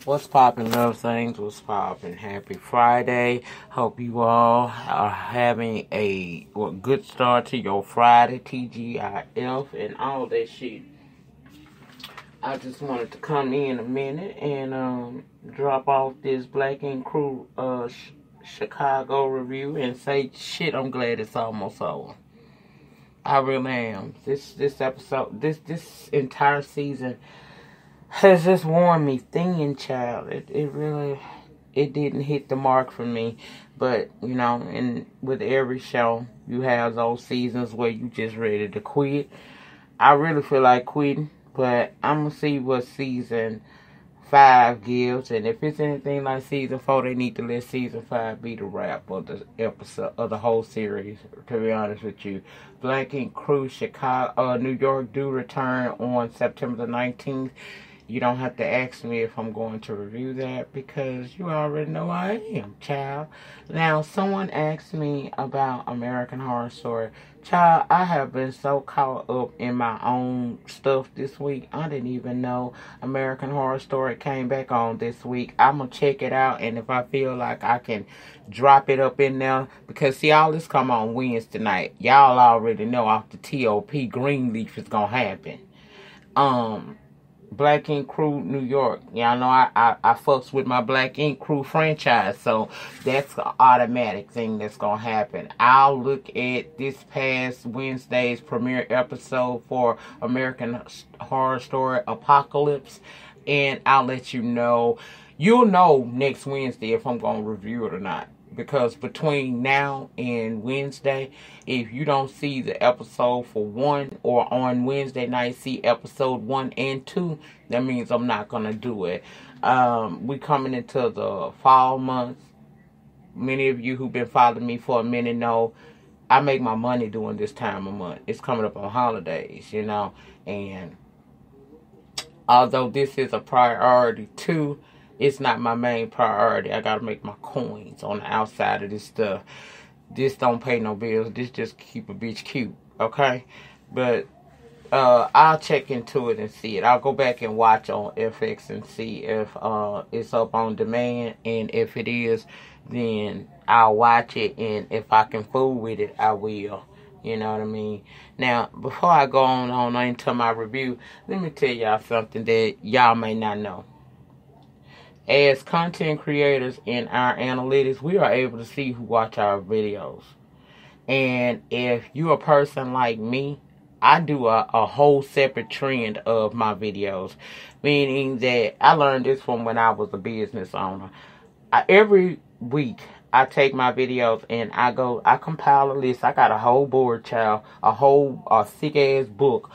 What's poppin', love things? What's poppin'? Happy Friday. Hope you all are having a good start to your Friday, TGIF, and all that shit. I just wanted to come in a minute and drop off this Black Ink Crew Chicago review and say, shit, I'm glad it's almost over. I really am. This episode, this entire season has just worn me thin, child. It really didn't hit the mark for me. But, you know, and with every show, you have those seasons where you just ready to quit. I really feel like quitting, but I'm going to see what season 5 gives. And if it's anything like season 4, they need to let season 5 be the wrap of the episode of the whole series, to be honest with you. Black Ink Crew Chicago, New York do return on September the 19th. You don't have to ask me if I'm going to review that because you already know I am, child. Now, someone asked me about American Horror Story. Child, I have been so caught up in my own stuff this week. I didn't even know American Horror Story came back on this week. I'm going to check it out, and if I feel like I can drop it up in there, because see, all this come on Wednesday night. Y'all already know off the TOP Greenleaf is going to happen. Black Ink Crew New York. Y'all know I fucks with my Black Ink Crew franchise, so that's an automatic thing that's gonna happen. I'll look at this past Wednesday's premiere episode for American Horror Story Apocalypse, and I'll let you know. You'll know next Wednesday if I'm gonna review it or not. Because between now and Wednesday, if you don't see the episode for 1, or on Wednesday night see episode 1 and 2, that means I'm not going to do it. We coming into the fall months. Many of you who've been following me for a minute know I make my money during this time of month. It's coming up on holidays, you know. And although this is a priority too, it's not my main priority. I gotta make my coins on the outside of this stuff. This don't pay no bills. This just keep a bitch cute, okay? But I'll check into it and see it. I'll go back and watch on FX and see if it's up on demand. And if it is, then I'll watch it. And if I can fool with it, I will. You know what I mean? Now, before I go on into my review, let me tell y'all something that y'all may not know. As content creators in our analytics, we are able to see who watch our videos. And if you're a person like me, I do a whole separate trend of my videos. Meaning that I learned this from when I was a business owner. Every week, I take my videos and I compile a list. I got a whole board, child. A thick-ass book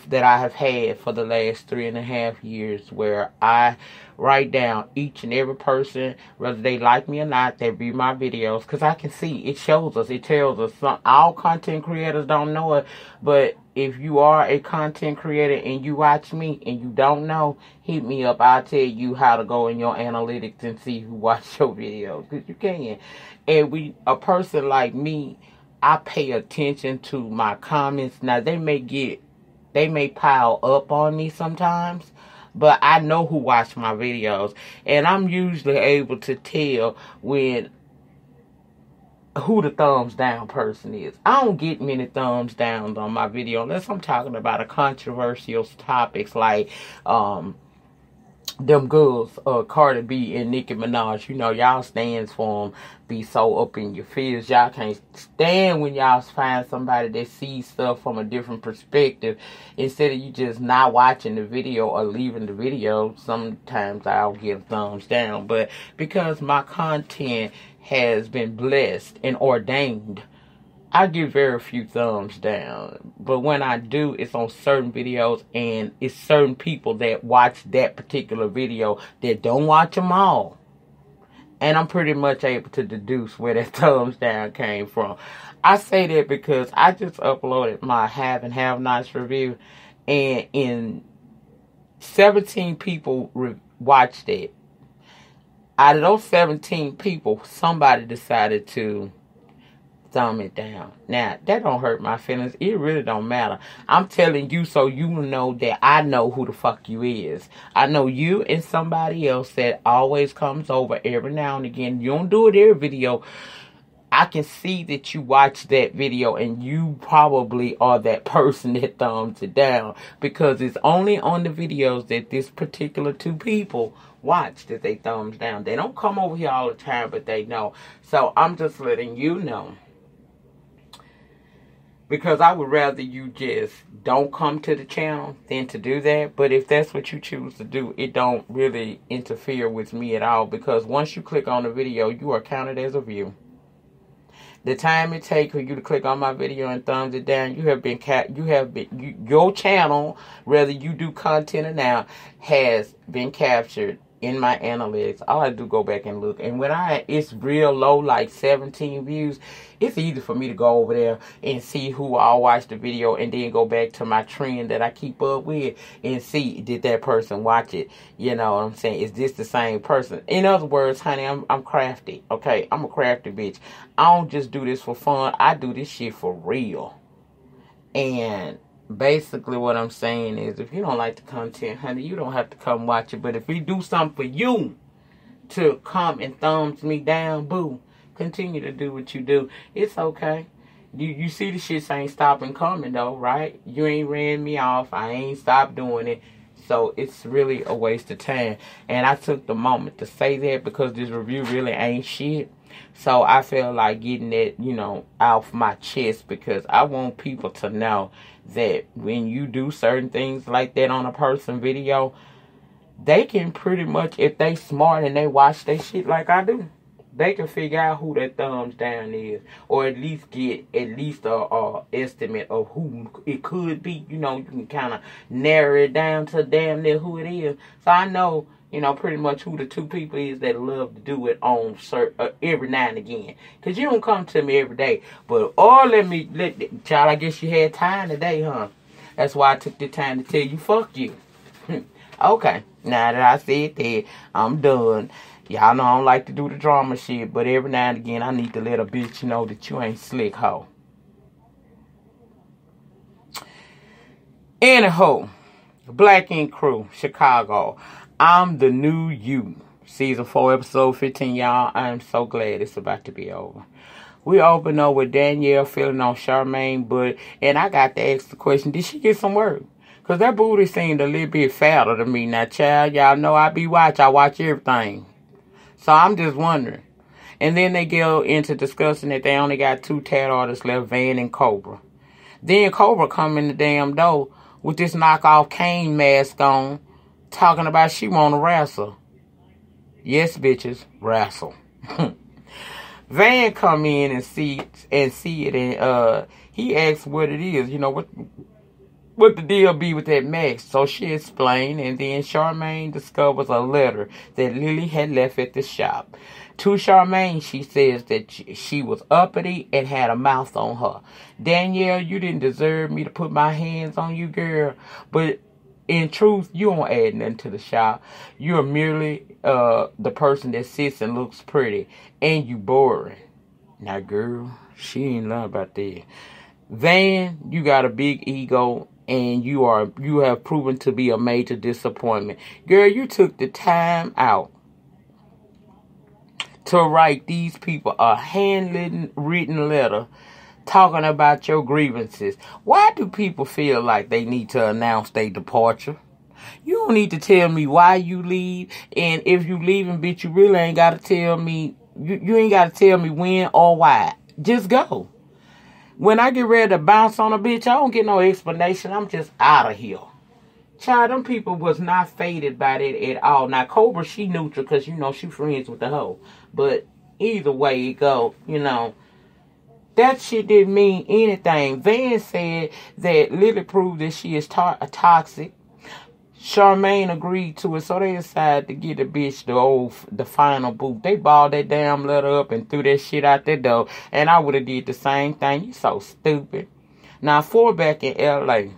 that I have had for the last 3.5 years, where I write down each and every person, whether they like me or not, they view my videos, because I can see, it shows us, it tells us. All content creators don't know it, but if you are a content creator and you watch me and you don't know, hit me up. I'll tell you how to go in your analytics and see who watched your videos, because you can. And a person like me, I pay attention to my comments. Now, they may pile up on me sometimes, but I know who watched my videos, and I'm usually able to tell who the thumbs down person is. I don't get many thumbs downs on my video unless I'm talking about a controversial topics like them girls, Cardi B and Nicki Minaj. You know, y'all stands for them be so up in your feels. Y'all can't stand when y'all find somebody that sees stuff from a different perspective. Instead of you just not watching the video or leaving the video, sometimes I'll give thumbs down. But because my content has been blessed and ordained, I give very few thumbs down. But when I do, it's on certain videos, and it's certain people that watch that particular video that don't watch them all. And I'm pretty much able to deduce where that thumbs down came from. I say that because I just uploaded my have and have nots review, and 17 people watched it. Out of those 17 people, somebody decided to thumb it down. Now, that don't hurt my feelings. It really don't matter. I'm telling you so you know that I know who the fuck you is. I know you and somebody else that always comes over every now and again. You don't do it every video. I can see that you watch that video and you probably are that person that thumbs it down, because it's only on the videos that this particular two people watch that they thumbs down. They don't come over here all the time, but they know. So I'm just letting you know, because I would rather you just don't come to the channel than to do that. But if that's what you choose to do, it don't really interfere with me at all, because once you click on the video, you are counted as a view. The time it takes for you to click on my video and thumbs it down, your channel, whether you do content or not, has been captured in my analytics. All I do go back and look, and when it's real low, like 17 views, it's easy for me to go over there and see who all watched the video, and then go back to my trend that I keep up with and see, did that person watch it? You know what I'm saying? Is this the same person? In other words, honey, I'm crafty. Okay, I'm a crafty bitch. I don't just do this for fun. I do this shit for real. And basically what I'm saying is, if you don't like the content, honey, you don't have to come watch it. But if we do something for you to come and thumbs me down, boo, continue to do what you do. It's okay. You see the shits ain't stopping coming though, right? You ain't ran me off. I ain't stopped doing it. So it's really a waste of time. And I took the moment to say that because this review really ain't shit. So I feel like getting that, you know, off my chest, because I want people to know that when you do certain things like that on a person video, they can pretty much, if they smart and they watch their shit like I do, they can figure out who that thumbs down is, or at least get a estimate of who it could be. You know, you can kind of narrow it down to damn near who it is. So I know, you know, pretty much who the two people is that love to do it on every now and again. Because you don't come to me every day. But, child, I guess you had time today, huh? That's why I took the time to tell you, fuck you. Okay, now that I said that, I'm done. Y'all know I don't like to do the drama shit, but every now and again, I need to let a bitch know that you ain't slick hoe. Anyhow, Black Ink Crew, Chicago. I'm the new you. Season 4, episode 15, y'all. I'm so glad it's about to be over. We open up with Danielle feeling on Charmaine butt, and I got to ask the question, did she get some work? Because that booty seemed a little bit fatter to me. Now, child, y'all know I watch everything. So I'm just wondering. And then they go into discussing that they only got 2 tat artists left, Van and Cobra. Then Cobra come in the damn door with this knockoff Kane mask on, talking about she want to wrestle. Yes, bitches, wrestle. Van come in and see it, and he asks what it is. You know, what the deal be with that mask. So she explained, and then Charmaine discovers a letter that Lily had left at the shop. To Charmaine, she says that she was uppity and had a mouth on her. Danielle, you didn't deserve me to put my hands on you, girl. But in truth, you don't add nothing to the shop. You're merely the person that sits and looks pretty. And you boring. Now, girl, she ain't lying about that. Van, you got a big ego, and you have proven to be a major disappointment. Girl, you took the time to write these people a handwritten letter talking about your grievances. Why do people feel like they need to announce their departure? You don't need to tell me why you leave, and if you leaving, bitch, you really ain't got to tell me. You ain't got to tell me when or why. Just go. When I get ready to bounce on a bitch, I don't get no explanation. I'm just out of here. Child, them people was not faded by that at all. Now, Cobra, she neutral because, you know, she friends with the hoe. But either way it go, you know, that shit didn't mean anything. Van said that Lily proved that she is toxic. Charmaine agreed to it, so they decided to get the bitch the final boot. They balled that damn letter up and threw that shit out the door. And I would have did the same thing. You so stupid. Now, 4 back in L.A.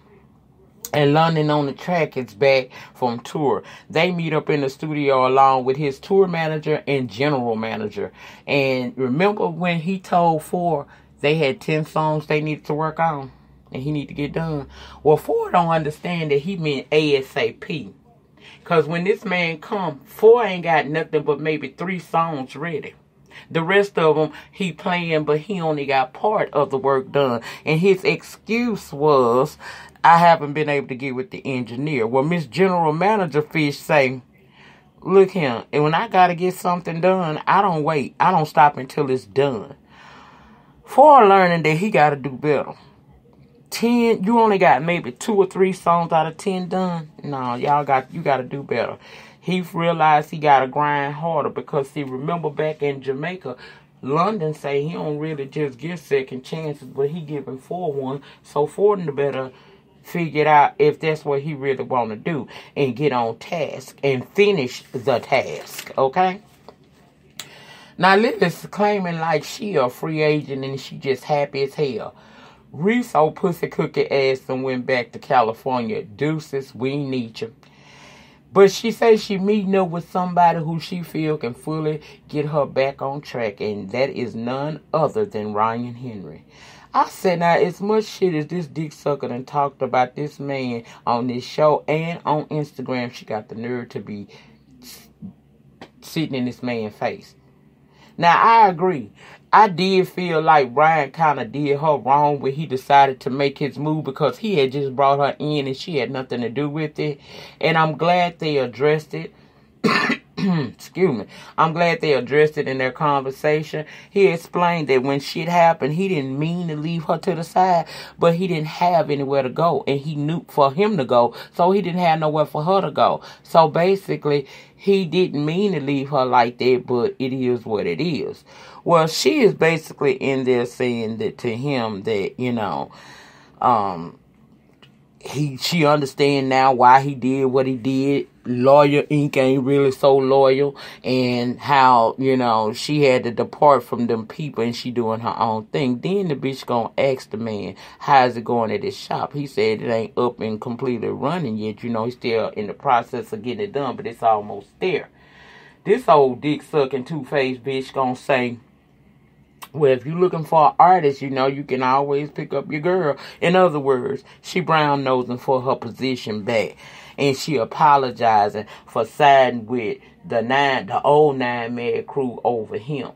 and London on the track is back from tour. They meet up in the studio along with his tour manager and general manager. And remember when he told 4 they had 10 songs they needed to work on, and he need to get done. Well, Ford don't understand that he meant ASAP. Because when this man come, Ford ain't got nothing but maybe 3 songs ready. The rest of them, he playing, but he only got part of the work done. And his excuse was, I haven't been able to get with the engineer. Well, Miss General Manager Fish say, look here, and when I got to get something done, I don't wait. I don't stop until it's done. For learning that he got to do better. 10, you only got maybe 2 or 3 songs out of 10 done. No, you got to do better. He realized he got to grind harder because, see, remember back in Jamaica, London say he don't really just give second chances, but he giving Ford one. So Ford better figure out if that's what he really want to do and get on task and finish the task, okay? Now, Lily's claiming like she a free agent and she just happy as hell. Reese old pussy cookie ass and went back to California. Deuces, we need you. But she says she meeting up with somebody who she feel can fully get her back on track, and that is none other than Ryan Henry. I said, now, as much shit as this dick sucker done talked about this man on this show and on Instagram, she got the nerve to be sitting in this man's face. Now, I agree. I did feel like Ryan kind of did her wrong when he decided to make his move because he had just brought her in and she had nothing to do with it. And I'm glad they addressed it. Excuse me. I'm glad they addressed it in their conversation. He explained that when shit happened, he didn't mean to leave her to the side, but he didn't have anywhere to go. And he knew for him to go, so he didn't have nowhere for her to go. So basically, he didn't mean to leave her like that, but it is what it is. Well, she is basically in there saying that to him that, you know, she understand now why he did what he did. Lawyer Inc. ain't really so loyal, and how, you know, she had to depart from them people and she doing her own thing. Then the bitch gonna ask the man, how's it going at his shop? He said it ain't up and completely running yet. You know, he's still in the process of getting it done, but it's almost there. This old dick sucking two-faced bitch gonna say, well, if you're looking for an artist, you know, you can always pick up your girl. In other words, she brown nosing for her position back. And she apologizing for siding with the old 9-man crew over him.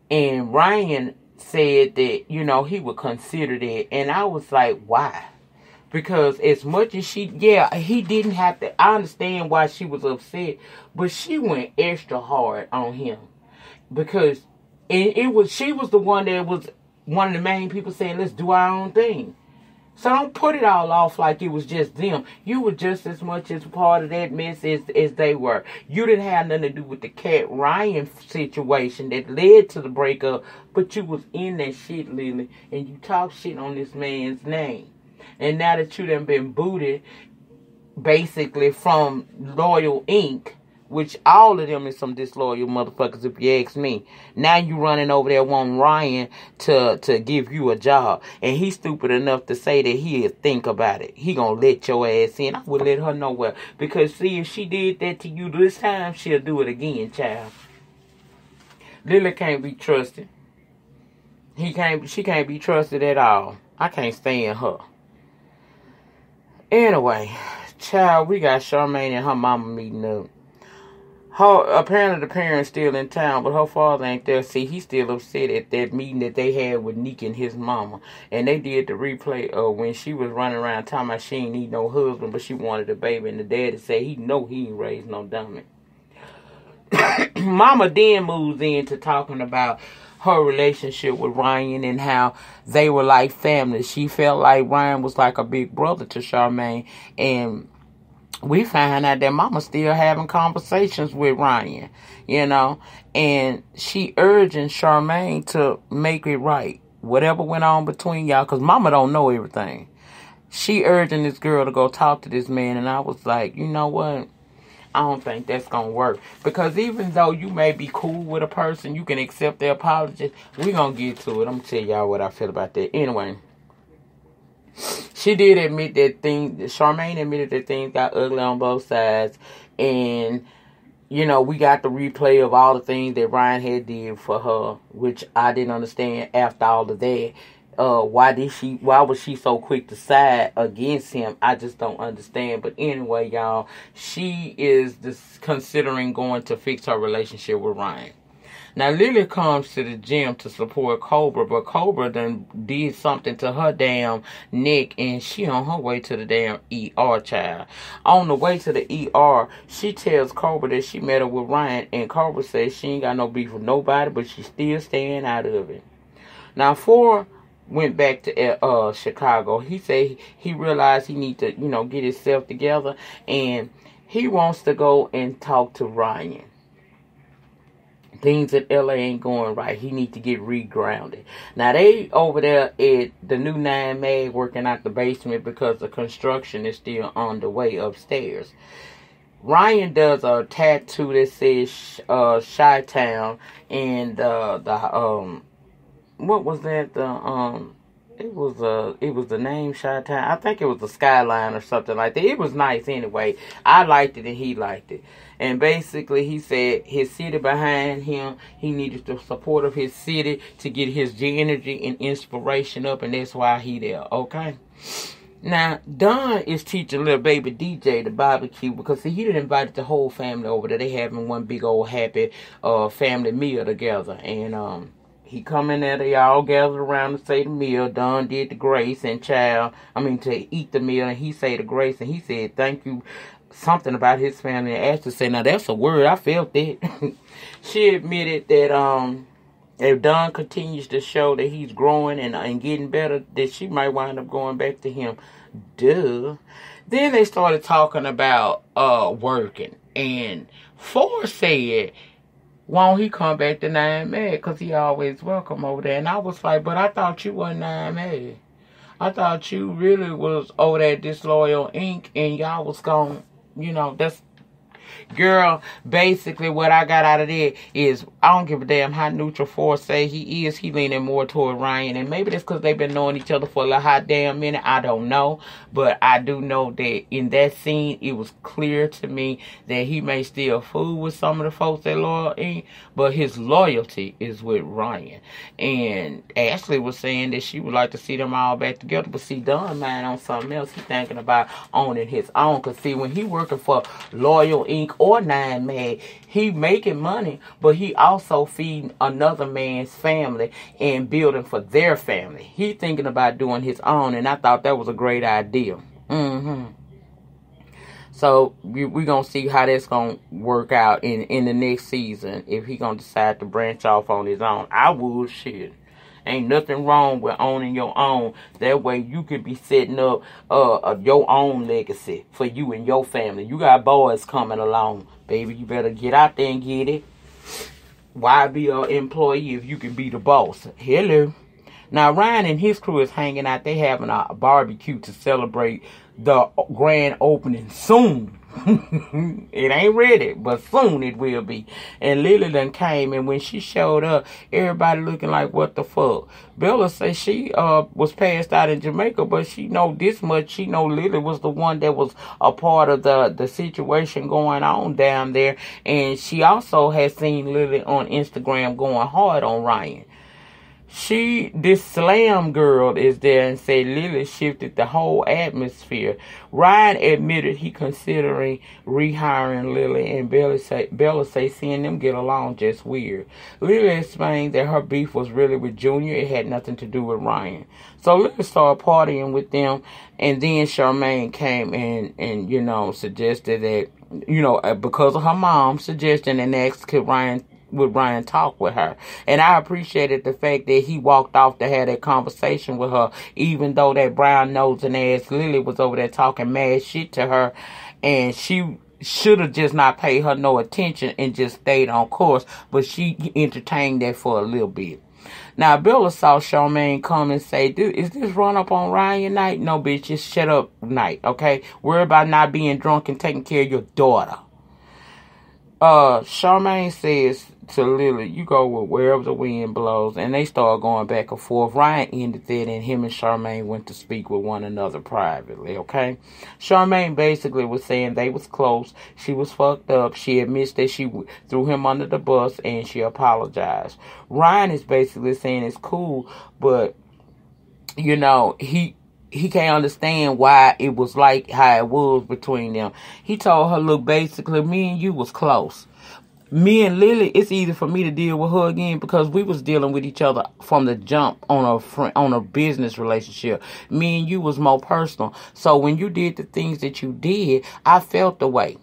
And Ryan said that, you know, he would consider that. And I was like, why? Because as much as he didn't have to. I understand why she was upset, but she went extra hard on him. Because she was the one that was one of the main people saying, let's do our own thing. So don't put it all off like it was just them. You were just as much as part of that mess as they were. You didn't have nothing to do with the Cat Ryan situation that led to the breakup, but you was in that shit, Lily, and you talk shit on this man's name. And now that you done been booted, basically, from Loyal Inc., which all of them is some disloyal motherfuckers if you ask me. Now you running over there wanting Ryan to give you a job. And he's stupid enough to say that he'll think about it. He gonna let your ass in. I would let her know well. Because see, if she did that to you this time, she'll do it again, child. Lily can't be trusted. She can't be trusted at all. I can't stand her. Anyway, child, we got Charmaine and her mama meeting up. Apparently the parents still in town, but her father ain't there. See, he's still upset at that meeting that they had with Nick and his mama. And they did the replay of when she was running around talking about she ain't need no husband, but she wanted a baby. And the daddy said he know he ain't raised no dummy. Mama then moves into talking about her relationship with Ryan and how they were like family. She felt like Ryan was like a big brother to Charmaine. And we find out that Mama still having conversations with Ryan, you know, and she urging Charmaine to make it right. Whatever went on between y'all, because Mama don't know everything. She urging this girl to go talk to this man, and I was like, you know what? I don't think that's going to work. Because even though you may be cool with a person, you can accept their apology. We're going to get to it. I'm going to tell y'all what I feel about that. Anyway. She did admit that Charmaine admitted that things got ugly on both sides. And you know, we got the replay of all the things that Ryan had did for her, which I didn't understand after all of that. Why was she so quick to side against him? I just don't understand. But anyway, y'all, she is considering going to fix her relationship with Ryan. Now, Lily comes to the gym to support Cobra, but Cobra done did something to her damn neck, and she on her way to the damn ER, child. On the way to the ER, she tells Cobra that she met up with Ryan, and Cobra says she ain't got no beef with nobody, but she's still staying out of it. Now, 4 went back to Chicago. He said he realized he need to, you know, get himself together, and he wants to go and talk to Ryan. Things in LA ain't going right. He need to get regrounded. Now, they over there at the new 9 Mag working out the basement because the construction is still on the way upstairs. Ryan does a tattoo that says Chi-Town, and what was that? It was the name Chi-Town. I think it was the skyline or something like that. It was nice anyway. I liked it and he liked it. And basically he said his city behind him, he needed the support of his city to get his energy and inspiration up, and that's why he there, okay? Now, Don is teaching little baby DJ to barbecue because he done invited the whole family over there. They having one big old happy family meal together. And he come in there, they all gathered around to say the meal. Don did the grace and to eat the meal, and he said the grace, and he said thank you, something about his family. And Ashley said, now that's a word, I felt that. She admitted that if Don continues to show that he's growing and getting better, that she might wind up going back to him. Duh. Then they started talking about working, and 4 said, won't he come back to 9 Mag? Because he always welcome over there. And I was like, but I thought you wasn't 9 Mag. I thought you really was over there at Disloyal Inc. and y'all was going, you know, that's... Girl, basically what I got out of there is I don't give a damn how neutral 4 say he is. He leaning more toward Ryan. And maybe that's because they've been knowing each other for a hot damn minute. I don't know. But I do know that in that scene, it was clear to me that he may still fool with some of the folks that loyal in, but his loyalty is with Ryan. And Ashley was saying that she would like to see them all back together. But see, Don mind on something else. He's thinking about owning his own. Because see, when he working for Loyal Inc. or 9 Mag, he making money, but he also feeding another man's family and building for their family. He thinking about doing his own, and I thought that was a great idea. So we're going to see how that's going to work out in the next season, if he going to decide to branch off on his own. I would, shit. Ain't nothing wrong with owning your own. That way you could be setting up your own legacy for you and your family. You got boys coming along. Baby, you better get out there and get it. Why be an employee if you can be the boss? Hello. Now, Ryan and his crew is hanging out. They having a barbecue to celebrate the grand opening soon. It ain't ready, but soon it will be. And Lily done came, and when she showed up, everybody looking like, what the fuck? Bella say she was passed out in Jamaica, but she know this much. She know Lily was the one that was a part of the situation going on down there. And she also has seen Lily on Instagram going hard on Ryan. This slam girl is there and said Lily shifted the whole atmosphere. Ryan admitted he considering rehiring Lily, and Bella say seeing them get along just weird. Lily explained that her beef was really with Junior. It had nothing to do with Ryan. So Lily started partying with them, and then Charmaine came and you know, suggested that, you know, because of her mom's suggestion, and asked could Ryan talk with her. And I appreciated the fact that he walked off to have that conversation with her, even though that brown nosing ass Lily was over there talking mad shit to her, and she should have just not paid her no attention and just stayed on course, but she entertained that for a little bit. Now, Bella saw Charmaine come and say, is this run up on Ryan night? No, bitch, just shut up night, okay? Worry about not being drunk and taking care of your daughter. Charmaine says to Lily, you go with wherever the wind blows, and they start going back and forth. Ryan ended that, and him and Charmaine went to speak with one another privately, okay? Charmaine basically was saying they was close, she was fucked up, she admits that she threw him under the bus, and she apologized. Ryan is basically saying it's cool, but, you know, he can't understand why it was like how it was between them. He told her, look, basically, me and you was close. Me and Lily, it's easy for me to deal with her again because we was dealing with each other from the jump on a business relationship. Me and you was more personal. So when you did the things that you did, I felt the way.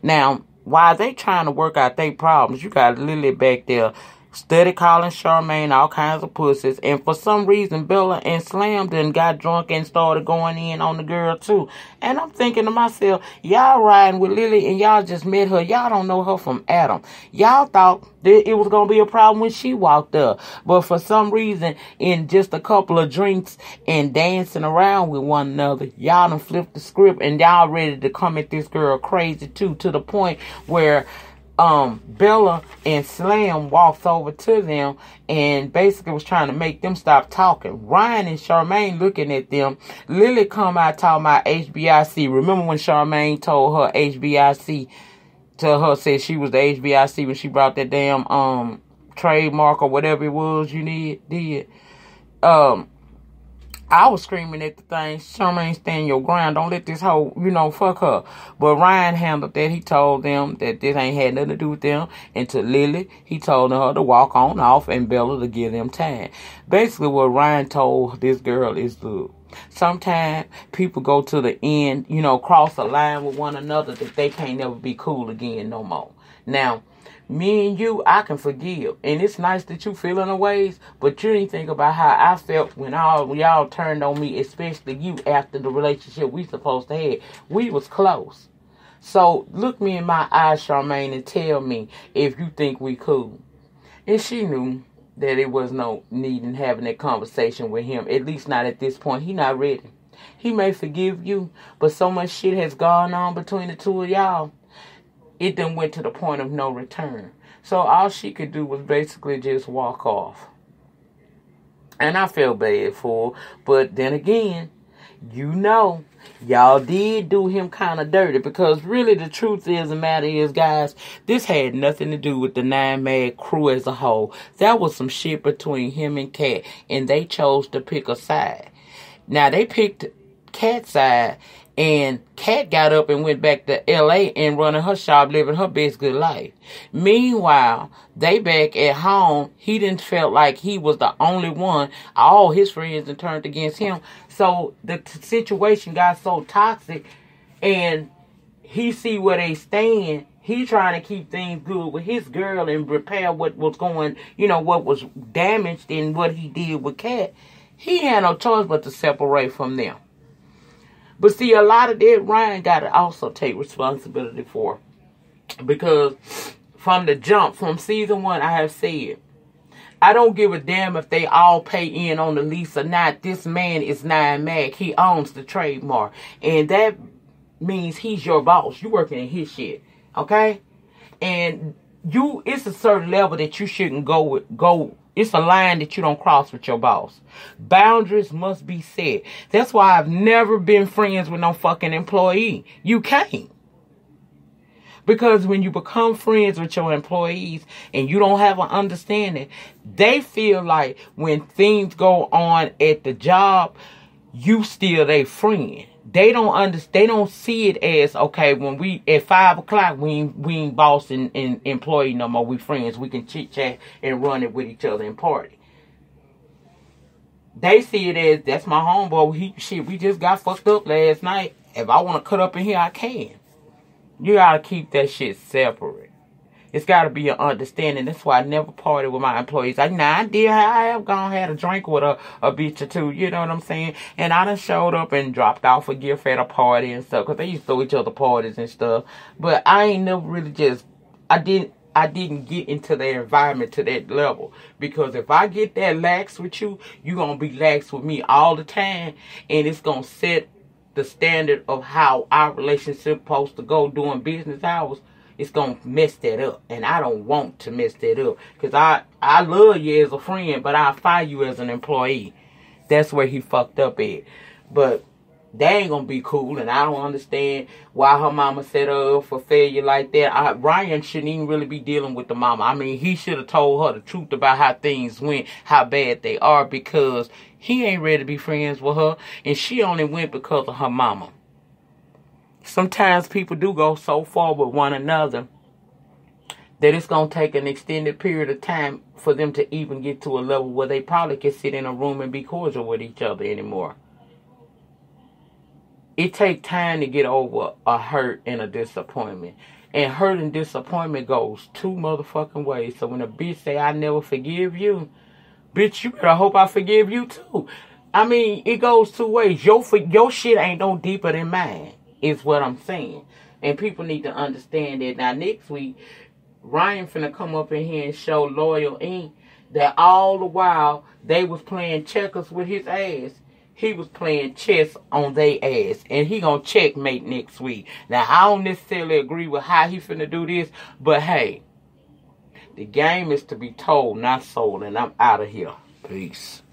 Now, while they trying to work out their problems, you got Lily back there steady calling Charmaine all kinds of pussies. And for some reason, Bella and Slam then got drunk and started going in on the girl too. And I'm thinking to myself, y'all riding with Lily and y'all just met her. Y'all don't know her from Adam. Y'all thought that it was going to be a problem when she walked up. But for some reason, in just a couple of drinks and dancing around with one another, y'all done flipped the script and y'all ready to come at this girl crazy too, to the point where Bella and Slam walked over to them and basically was trying to make them stop talking. Ryan and Charmaine looking at them. Lily come out talking about HBIC. Remember when Charmaine told her HBIC to her, said she was the HBIC when she brought that damn trademark or whatever it was you did. I was screaming at the thing, Charmaine, stand your ground. Don't let this hoe, fuck her. But Ryan handled that. He told them that this ain't had nothing to do with them. And to Lily, he told her to walk on off and Bella to give them time. Basically, what Ryan told this girl is, look, sometimes people go to the end, cross a line with one another that they can't never be cool again no more. Now, me and you, I can forgive. And it's nice that you feel in a ways, but you didn't think about how I felt when y'all turned on me, especially you, after the relationship we supposed to have. We was close. So look me in my eyes, Charmaine, and tell me if you think we cool. And she knew that it was no need in having that conversation with him, at least not at this point. He not ready. He may forgive you, but so much shit has gone on between the two of y'all. It then went to the point of no return. So all she could do was basically just walk off. And I felt bad for her. But then again, y'all did do him kind of dirty. Because really the truth is, the matter is, guys, this had nothing to do with the 9 Mad crew as a whole. That was some shit between him and Kat. And they chose to pick a side. Now, they picked Kat's side. And Kat got up and went back to L.A. and running her shop, living her best good life. Meanwhile, they back at home, he didn't felt like he was the only one. All his friends had turned against him. So the situation got so toxic, and he see where they stand. He trying to keep things good with his girl and repair what was going, what was damaged in what he did with Kat. He had no choice but to separate from them. But see, a lot of that Ryan got to also take responsibility for. Because from the jump, from season 1, I have said, I don't give a damn if they all pay in on the lease or not. This man is 9 Mag. He owns the trademark. And that means he's your boss. You working in his shit. Okay? And it's a certain level that you shouldn't go. It's a line that you don't cross with your boss. Boundaries must be set. That's why I've never been friends with no fucking employee. You can't. Because when you become friends with your employees and you don't have an understanding, they feel like when things go on at the job, you still their friend. They don't understand. They don't see it as, okay, when we at 5 o'clock, we ain't boss and employee no more. We friends. We can chit chat and run it with each other and party. They see it as, that's my homeboy. We just got fucked up last night. If I want to cut up in here, I can. You gotta keep that shit separate. It's got to be an understanding. That's why I never party with my employees. I have gone had a drink with a bitch or two. You know what I'm saying? And I done showed up and dropped off a gift at a party and stuff. Because they used to throw each other parties and stuff. But I ain't never really I didn't get into their environment to that level. Because if I get that lax with you, you going to be lax with me all the time. And it's going to set the standard of how our relationship supposed to go during business hours. it's going to mess that up. And I don't want to mess that up. Because I love you as a friend, but I'll fire you as an employee. That's where he fucked up at. But they ain't going to be cool. And I don't understand why her mama set her up for failure like that. Ryan shouldn't even really be dealing with the mama. I mean, he should have told her the truth about how things went, how bad they are. Because he ain't ready to be friends with her. And she only went because of her mama. Sometimes people do go so far with one another that it's going to take an extended period of time for them to even get to a level where they probably can sit in a room and be cordial with each other anymore. It takes time to get over a hurt and a disappointment. And hurt and disappointment goes two motherfucking ways. So when a bitch say, I never forgive you, bitch, you better hope I forgive you too. I mean, it goes two ways. Your shit ain't no deeper than mine. Is what I'm saying. And people need to understand that. Now, next week, Ryan finna come up in here and show Loyal Inc. that all the while they was playing checkers with his ass, he was playing chess on their ass. And he gonna checkmate next week. Now, I don't necessarily agree with how he finna do this, but hey, the game is to be told, not sold. And I'm out of here. Peace.